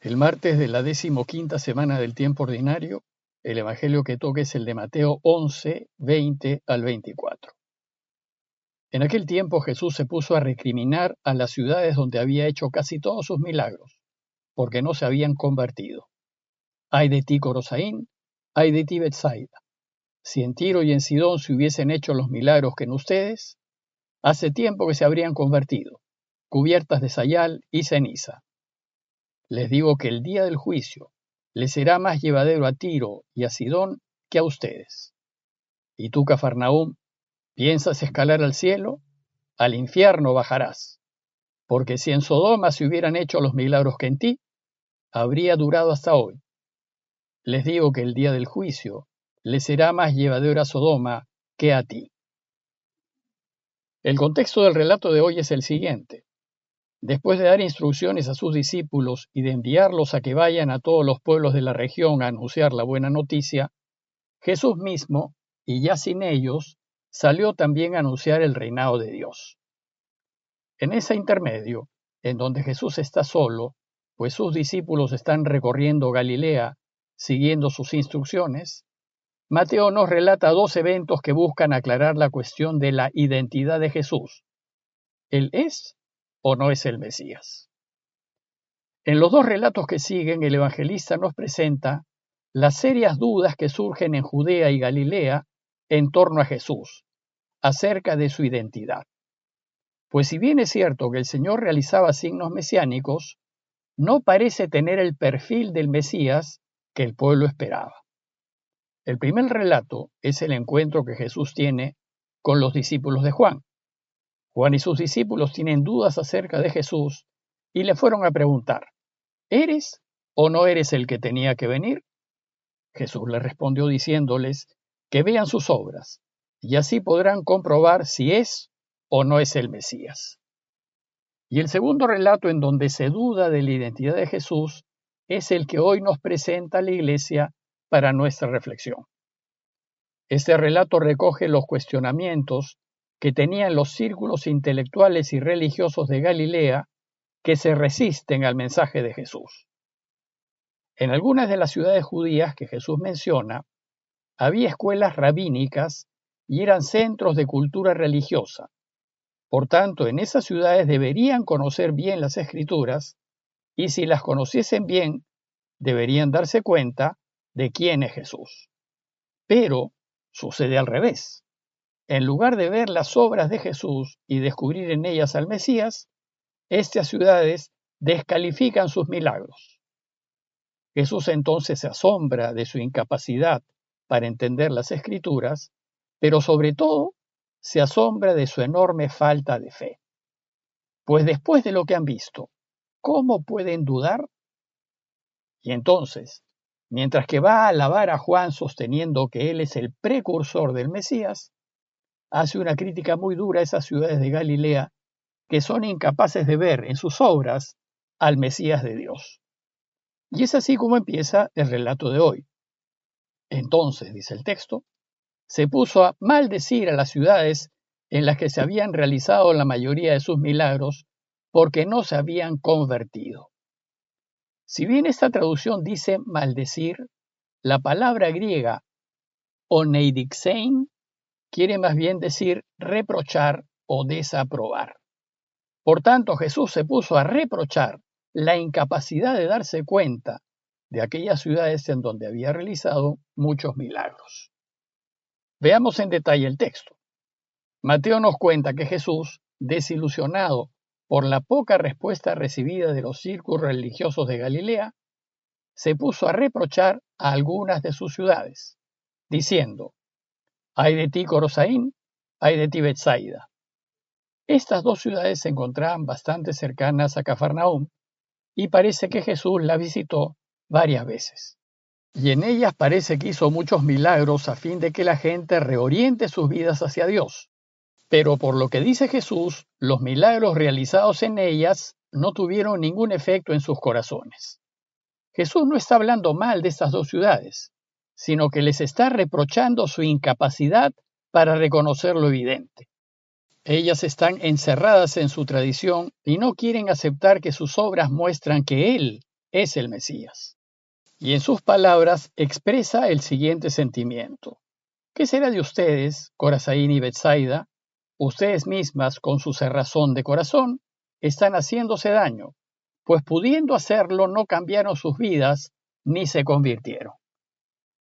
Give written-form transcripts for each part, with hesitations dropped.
El martes de la 15ª semana del tiempo ordinario, el evangelio que toca es el de Mateo 11, 20 al 24. En aquel tiempo Jesús se puso a recriminar a las ciudades donde había hecho casi todos sus milagros, porque no se habían convertido. Ay de ti, Corosaín, ay de ti, Betsaida. Si en Tiro y en Sidón se hubiesen hecho los milagros que en ustedes, hace tiempo que se habrían convertido, cubiertas de sayal y ceniza. Les digo que el día del juicio les será más llevadero a Tiro y a Sidón que a ustedes. Y tú, Cafarnaúm, ¿piensas escalar al cielo? Al infierno bajarás. Porque si en Sodoma se hubieran hecho los milagros que en ti, habría durado hasta hoy. Les digo que el día del juicio les será más llevadero a Sodoma que a ti. El contexto del relato de hoy es el siguiente. Después de dar instrucciones a sus discípulos y de enviarlos a que vayan a todos los pueblos de la región a anunciar la buena noticia, Jesús mismo, y ya sin ellos, salió también a anunciar el reinado de Dios. En ese intermedio, en donde Jesús está solo, pues sus discípulos están recorriendo Galilea siguiendo sus instrucciones, Mateo nos relata dos eventos que buscan aclarar la cuestión de la identidad de Jesús. ¿Él es o no es el Mesías? En los dos relatos que siguen, el evangelista nos presenta las serias dudas que surgen en Judea y Galilea en torno a Jesús, acerca de su identidad. Pues si bien es cierto que el Señor realizaba signos mesiánicos, no parece tener el perfil del Mesías que el pueblo esperaba. El primer relato es el encuentro que Jesús tiene con los discípulos de Juan. Juan y sus discípulos tienen dudas acerca de Jesús y le fueron a preguntar, ¿eres o no eres el que tenía que venir? Jesús les respondió diciéndoles que vean sus obras, y así podrán comprobar si es o no es el Mesías. Y el segundo relato en donde se duda de la identidad de Jesús es el que hoy nos presenta la Iglesia para nuestra reflexión. Este relato recoge los cuestionamientos que tenían los círculos intelectuales y religiosos de Galilea que se resisten al mensaje de Jesús. En algunas de las ciudades judías que Jesús menciona, había escuelas rabínicas y eran centros de cultura religiosa. Por tanto, en esas ciudades deberían conocer bien las Escrituras y si las conociesen bien, deberían darse cuenta de quién es Jesús. Pero sucede al revés. En lugar de ver las obras de Jesús y descubrir en ellas al Mesías, estas ciudades descalifican sus milagros. Jesús entonces se asombra de su incapacidad para entender las Escrituras, pero sobre todo se asombra de su enorme falta de fe. Pues después de lo que han visto, ¿cómo pueden dudar? Y entonces, mientras que va a alabar a Juan sosteniendo que él es el precursor del Mesías, hace una crítica muy dura a esas ciudades de Galilea que son incapaces de ver en sus obras al Mesías de Dios. Y es así como empieza el relato de hoy. Entonces, dice el texto, se puso a maldecir a las ciudades en las que se habían realizado la mayoría de sus milagros porque no se habían convertido. Si bien esta traducción dice maldecir, la palabra griega oneidixein quiere más bien decir reprochar o desaprobar. Por tanto, Jesús se puso a reprochar la incapacidad de darse cuenta de aquellas ciudades en donde había realizado muchos milagros. Veamos en detalle el texto. Mateo nos cuenta que Jesús, desilusionado por la poca respuesta recibida de los círculos religiosos de Galilea, se puso a reprochar a algunas de sus ciudades, diciendo, «Ay de ti, Corosaín, ay de ti, Betsaida». Estas dos ciudades se encontraban bastante cercanas a Cafarnaúm y parece que Jesús las visitó varias veces. Y en ellas parece que hizo muchos milagros a fin de que la gente reoriente sus vidas hacia Dios. Pero por lo que dice Jesús, los milagros realizados en ellas no tuvieron ningún efecto en sus corazones. Jesús no está hablando mal de estas dos ciudades, sino que les está reprochando su incapacidad para reconocer lo evidente. Ellas están encerradas en su tradición y no quieren aceptar que sus obras muestran que Él es el Mesías. Y en sus palabras expresa el siguiente sentimiento. ¿Qué será de ustedes, Corazaín y Betsaida? Ustedes mismas, con su cerrazón de corazón, están haciéndose daño, pues pudiendo hacerlo no cambiaron sus vidas ni se convirtieron.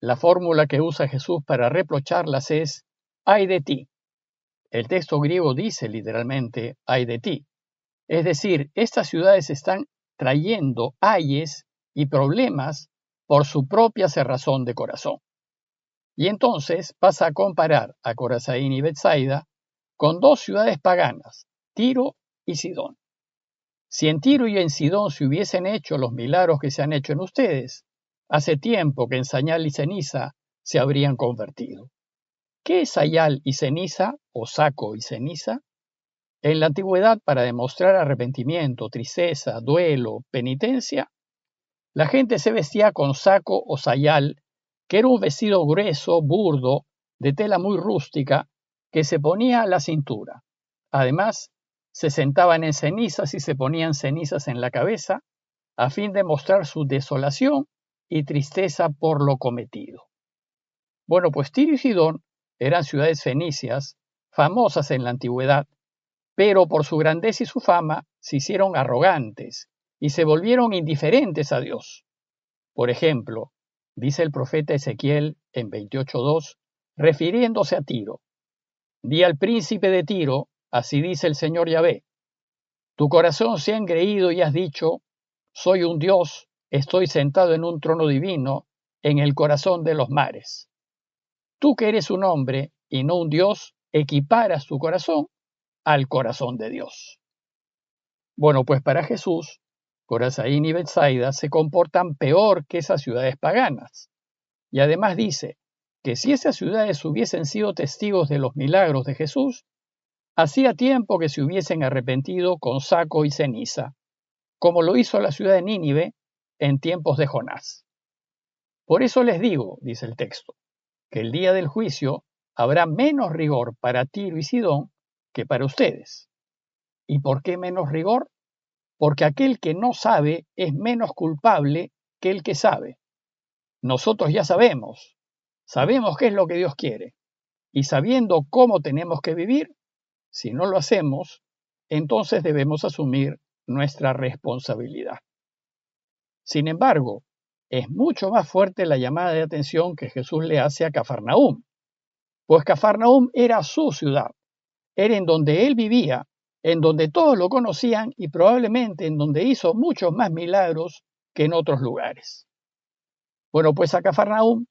La fórmula que usa Jesús para reprocharlas es, ay de ti. El texto griego dice literalmente, ay de ti. Es decir, estas ciudades están trayendo ayes y problemas por su propia cerrazón de corazón. Y entonces pasa a comparar a Corazaín y Betsaida con dos ciudades paganas, Tiro y Sidón. Si en Tiro y en Sidón se hubiesen hecho los milagros que se han hecho en ustedes, hace tiempo que en sayal y ceniza se habrían convertido. ¿Qué es sayal y ceniza o saco y ceniza? En la antigüedad, para demostrar arrepentimiento, tristeza, duelo, penitencia, la gente se vestía con saco o sayal, que era un vestido grueso, burdo, de tela muy rústica, que se ponía a la cintura. Además, se sentaban en cenizas y se ponían cenizas en la cabeza, a fin de mostrar su desolación y tristeza por lo cometido. Bueno, pues Tiro y Sidón eran ciudades fenicias, famosas en la antigüedad, pero por su grandeza y su fama se hicieron arrogantes y se volvieron indiferentes a Dios. Por ejemplo, dice el profeta Ezequiel en 28:2, refiriéndose a Tiro, di al príncipe de Tiro, así dice el Señor Yahvé, tu corazón se ha engreído y has dicho, soy un Dios, estoy sentado en un trono divino, en el corazón de los mares. Tú que eres un hombre y no un Dios, equiparas tu corazón al corazón de Dios. Bueno, pues para Jesús, Corazaín y Betsaida se comportan peor que esas ciudades paganas. Y además dice que si esas ciudades hubiesen sido testigos de los milagros de Jesús, hacía tiempo que se hubiesen arrepentido con saco y ceniza, como lo hizo la ciudad de Nínive en tiempos de Jonás. Por eso les digo, dice el texto, que el día del juicio habrá menos rigor para Tiro y Sidón que para ustedes. ¿Y por qué menos rigor? Porque aquel que no sabe es menos culpable que el que sabe. Nosotros ya sabemos qué es lo que Dios quiere, y sabiendo cómo tenemos que vivir, si no lo hacemos, entonces debemos asumir nuestra responsabilidad. Sin embargo, es mucho más fuerte la llamada de atención que Jesús le hace a Cafarnaúm, pues Cafarnaúm era su ciudad, era en donde él vivía, en donde todos lo conocían y probablemente en donde hizo muchos más milagros que en otros lugares. Bueno, pues a Cafarnaúm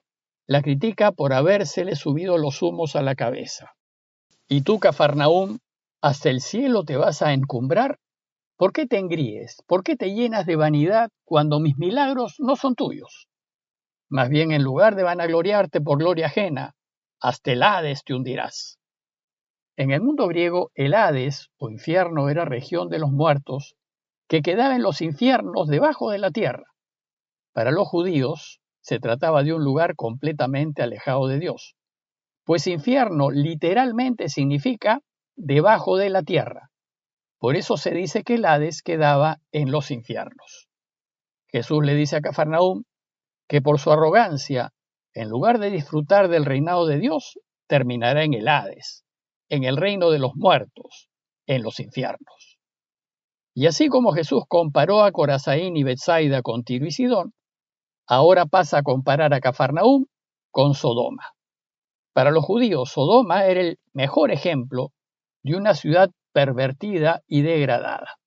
la critica por habérsele subido los humos a la cabeza. ¿Y tú, Cafarnaúm, hasta el cielo te vas a encumbrar? ¿Por qué te engríes? ¿Por qué te llenas de vanidad cuando mis milagros no son tuyos? Más bien, en lugar de vanagloriarte por gloria ajena, hasta el Hades te hundirás. En el mundo griego, el Hades, o infierno, era región de los muertos que quedaba en los infiernos debajo de la tierra. Para los judíos, se trataba de un lugar completamente alejado de Dios, pues infierno literalmente significa debajo de la tierra. Por eso se dice que el Hades quedaba en los infiernos. Jesús le dice a Cafarnaúm que por su arrogancia, en lugar de disfrutar del reinado de Dios, terminará en el Hades, en el reino de los muertos, en los infiernos. Y así como Jesús comparó a Corazaín y Betsaida con Tiro y Sidón, ahora pasa a comparar a Cafarnaúm con Sodoma. Para los judíos, Sodoma era el mejor ejemplo de una ciudad pervertida y degradada.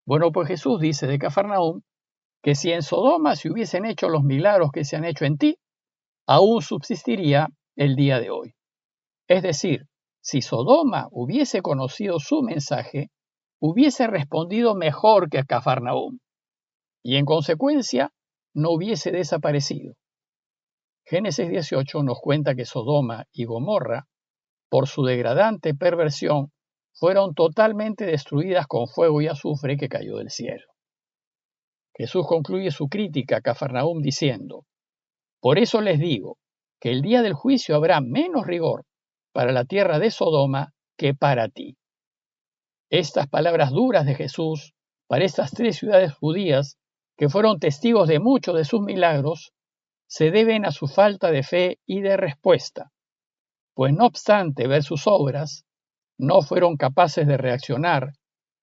Bueno, pues Jesús dice de Cafarnaúm que si en Sodoma se hubiesen hecho los milagros que se han hecho en ti, aún subsistiría el día de hoy. Es decir, si Sodoma hubiese conocido su mensaje, hubiese respondido mejor que Cafarnaúm, y en consecuencia no hubiese desaparecido. Génesis 18 nos cuenta que Sodoma y Gomorra, por su degradante perversión, fueron totalmente destruidas con fuego y azufre que cayó del cielo. Jesús concluye su crítica a Cafarnaúm diciendo, por eso les digo que el día del juicio habrá menos rigor para la tierra de Sodoma que para ti. Estas palabras duras de Jesús para estas tres ciudades judías que fueron testigos de muchos de sus milagros, se deben a su falta de fe y de respuesta, pues no obstante ver sus obras, no fueron capaces de reaccionar,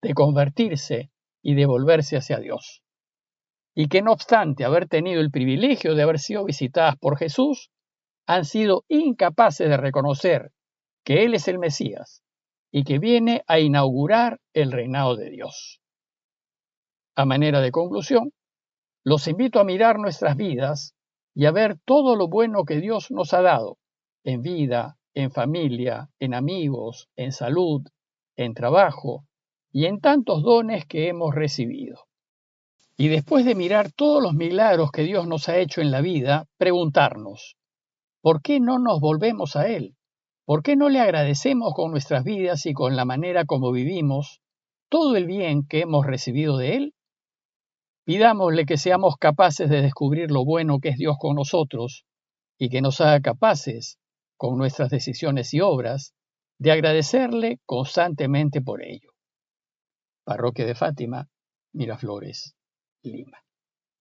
de convertirse y de volverse hacia Dios. Y que no obstante haber tenido el privilegio de haber sido visitadas por Jesús, han sido incapaces de reconocer que Él es el Mesías y que viene a inaugurar el reinado de Dios. A manera de conclusión, los invito a mirar nuestras vidas y a ver todo lo bueno que Dios nos ha dado, en vida, en familia, en amigos, en salud, en trabajo y en tantos dones que hemos recibido. Y después de mirar todos los milagros que Dios nos ha hecho en la vida, preguntarnos, ¿por qué no nos volvemos a Él? ¿Por qué no le agradecemos con nuestras vidas y con la manera como vivimos todo el bien que hemos recibido de Él? Pidámosle que seamos capaces de descubrir lo bueno que es Dios con nosotros y que nos haga capaces, con nuestras decisiones y obras, de agradecerle constantemente por ello. Parroquia de Fátima, Miraflores, Lima.